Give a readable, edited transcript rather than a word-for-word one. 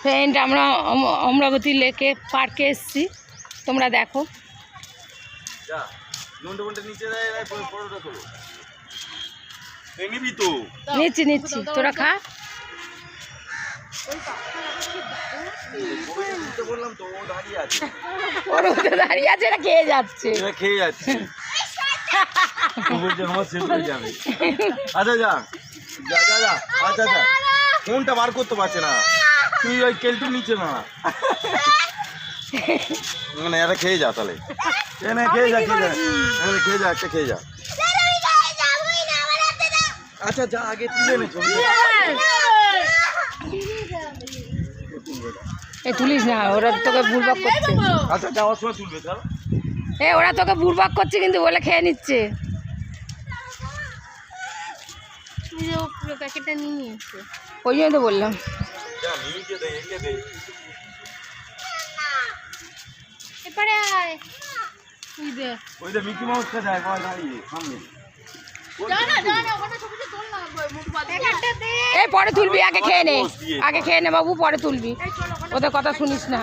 Friend আমরা অমরাবতী লেকে পার্কে এসেছি, তোমরা দেখো। নিচ্ছি নিচ্ছি, তোরা খা। দাঁড়িয়ে আছে, এটা খেয়ে যাচ্ছে। আচ্ছা যা যা যা যা। আচ্ছা আচ্ছা, ফোনটা বার করতে পারছে না, তুই ওই কেলটু নিচে না, মানে এটা খেয়ে যা তাহলে। খেয়ে যা খেয়ে যা খেয়ে যা, একটা খেয়ে যা। আচ্ছা যা, আগে তুলে নে ছবি। তুলিস না, ওরা তোকে বুড়বাক করছে। আচ্ছা যাওয়ার সময় তুলবে তাহলে। ওরা তোকে বুড়বাক করছে কিন্তু বলে খেয়ে নিচ্ছে। প্যাকেটটা নিয়ে নিয়েছে, ওই জন্য তো বললাম। মিকি মাউসটা যায় দাঁড়িয়ে সামনে। পরে তুলবি, আগে খেয়ে নে, আগে খেয়ে নে বাবু, পরে তুলবি, ওদের কথা শুনিস না।